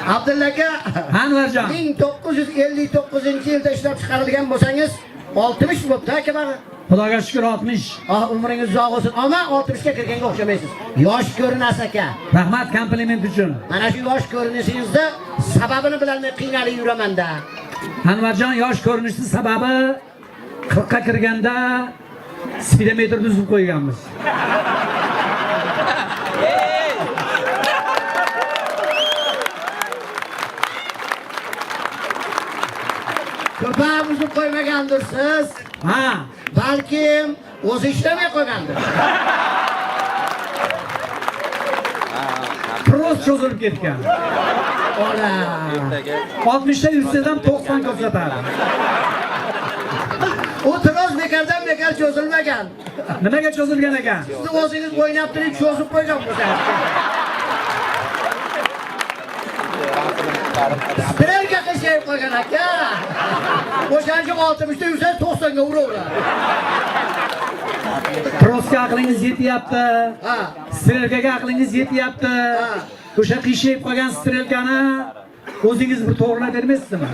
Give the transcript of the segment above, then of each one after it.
Abdulla aka, Anvarjon. 1959-yilda ishlab chiqarilgan bo'lsangiz, 60 bo'pti aka bari. Xudoga shukr 60. Umringiz uzoq bo'lsin. Ammo 60 ga kirganga o'xshamaysiz. Yosh ko'rinasiz aka. Rahmat kompliment uchun. Mana shu yosh ko'rinishingizda sababini bilolmay qiynalib yuraman-da. Anvarjon yosh ko'rinishning sababi 40 ga kirganda speedometr buzib qo'yganmiz. Ko'pam buzib qo'ymagandirsiz. Ha, balkim o'zi ishlamay qo'ygandir. pros cho'zilib ketgan. Ola. 60 da yursangiz ham 90 ko'rsatadi. U tiroz bekardan bekar cho'zilmagan. Nimaga cho'zilgan ekan? Siz o'zingiz o'ynab turib cho'zib qo'ygan bo'lsangiz. Sprelga qilib qo'ygan aka. O'shancha 60 da yursa 90 ga uraveradi. Prosga aqlingiz yetyapti. Ha. Strelkaga aqlingiz yetyapti. O'sha qiyshayib qolgan strelkani o'zingiz bir to'g'rilab bermaysizmi?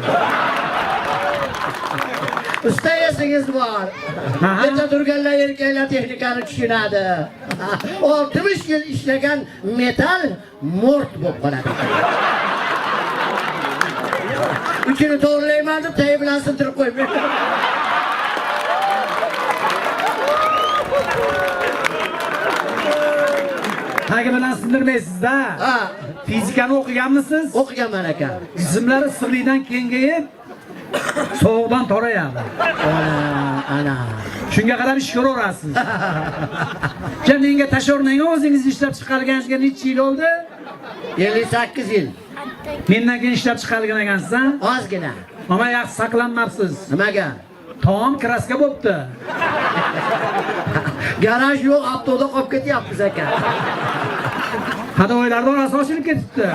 Ustayasingiz bor. Bitta turganlar erkaklar texnikani tushunadi. 60 yil ishlagan metal mort bo'lib qoladi. Uchini to'g'rilayman deb tay bilan sindirib qo'ymayman. Tagi bilan sindirmaysiz-da. Ha, Fizikani o'qiganmisiz? o'qiganman aka. Jismlar issiqlikdan kengayib, sovuqdan torayadi. Ana. Shunga qadar ish ko'raverasiz. Menga tashornanga o'zingiz ishlab chiqarganingizga necha yil oldi? 58 yil. Mendan keyin ishlab chiqargan ekansiz, ha? Ozgina. Ammo yaxshi saqlanmabsiz. Nimaga? Tom kraska bo'pti. Garaj yo'q, avtoda qolib ketyapmiz aka. Hadoylarning orasi ochilib ketibdi.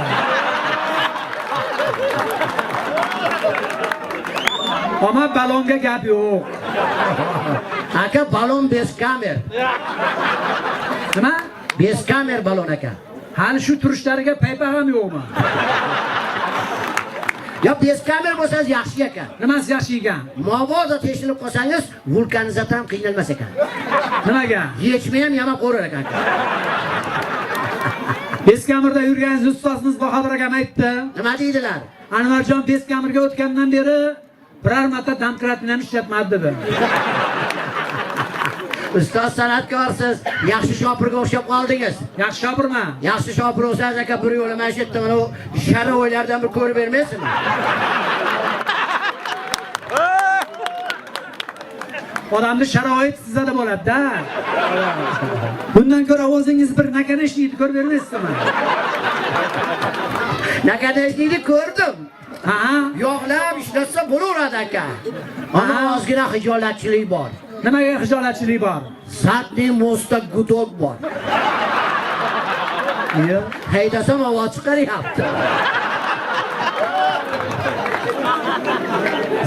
Ammo balonga gap yo'q. Aka balon beskamer. Nima? Beskamer balon aka. Hali shu turishlariga paypa ham yo'qmi? Ya beskamer bo'lsangiz yaxshi ekan. Nimasi yaxshi ekan? Mabodo teshilib qolsangiz, vulkanizator ham qiynalmas ekan. Nimaga? Yechma ham yamab qo'rar ekan. Beskamirda yurganingiz ustozimiz Bahodir akam aytdi. Nima deydilar? Anvarjon Beskamirga o'tgandan beri biror marta domkratni ham ishlatmadi dedi. Ustoz san'atkorsiz, yaxshi shopirga o'xshab qoldingiz. Yaxshi shopirman. Yaxshi shopir bo'lsangiz aka bir yo'la mana shu yerda mana u shara o'ylardan bir ko'rib bermaysizmi? Odamning sharoit sizda bo'ladi-da. Bundan ko'ra o'zingiz bir nakanashlikni ko'rib bermaysizmi? Nakanashlikni ko'rdim. Ha? Yo'qlab ishlatsa bo'laveradi aka. Ammo ozgina xijolatchilik bor. Nimaga xijolatchilik bor? Satning mo'sta gudok bor. Haydasam ovoz chiqaryapti.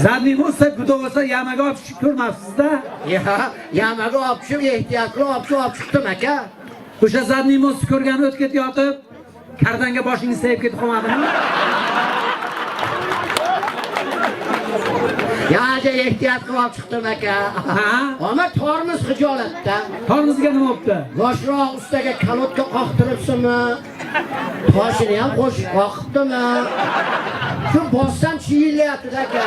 Zadniy mo'sta gudok bo'lsa yamaga olib chiqib ko'rmabsiz-da. Yamaga olib chiqib ehtiyotli olib chiqdim aka. O'sha zadniy mo'sta ko'rgani o'tib ketayotib, kardanga boshingiz tegib ketib qolmadimi? Yaxshi ehtiyot qilib olib chiqdim aka. Ammo tormoz xijolatda. Tormozga nima bo'libdi? Yoshroq ustaga kalotka qoqtiribsizmi? Toshini ham qo'shib qoqibdimi? Shu bossam chiyillayapti aka.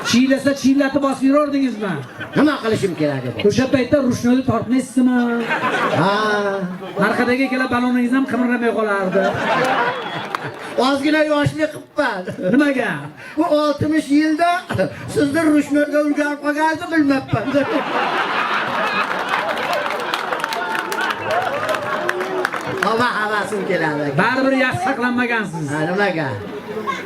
Chiylasa chiyillatib bosib yurardingizmi? Nima qilishim kerak edi? O'sha paytda rushnoni tortmaysizmi? Ha, Orqadagi ikkala baloningiz ham qimirlamay qolardi. ozgina yoshlik qilibman. Nimaga? Bu 60 yilda sizni rushnorga o'rganib qolganini bilmabman. Hava havasim keladi. Baribir yaxshi saqlanmagansiz. Ha, nimaga?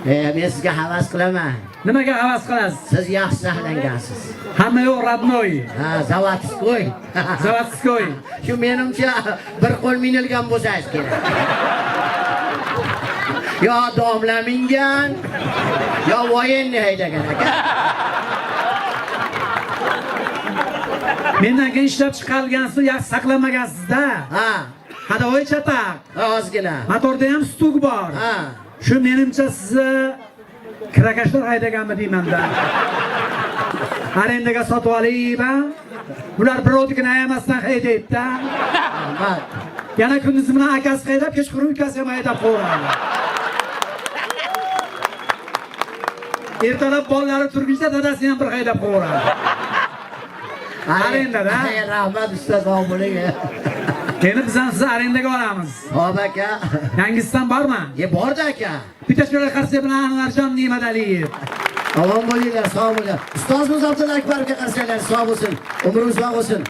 Men sizga havas qilaman. Nimaga havas qilasiz? Siz yaxshi saqlangansiz. Hamma yo'q родной. Ha, zavodskoy. Zavodskoy. Shu menimcha bir qo'l minilgan bo'lsangiz kerak. Yo domla mingan, yo voyenni haydagan aka. Mendan keyin ishlab chiqargansiz, yaxshi saqlamagansiz-da. Ha. Hadovoy chataq. Ha, ozgina. Motorda ham stuk bor. Ha. Shu menimcha sizni kirakashlar haydaganmi deyman-da. Arendaga sotib olayba. Bular birovnikini ayamasdan haydaydi-da. Rahmat. Yana kunduz bilan akasi haydab, kechqurun ukasi ham haydab qo'yadi. Ertalab bolalari turguncha dadasi ham bir haydab qo'yadi. Arendada. Rahmat ustoz, sog' bo'ling. Endi biz ham sizni arendaga olamiz. Xo'p aka. Yangisidan bormi? Bordi aka. Bitashko'la qarshi bilan Anvarjon Ne'mataliyev. Omon bo'linglar, sog' bo'linglar. Ustozimiz Abdulla Akbarovga qarshilar, sog' bo'lsin. Umringiz uzoq bo'lsin.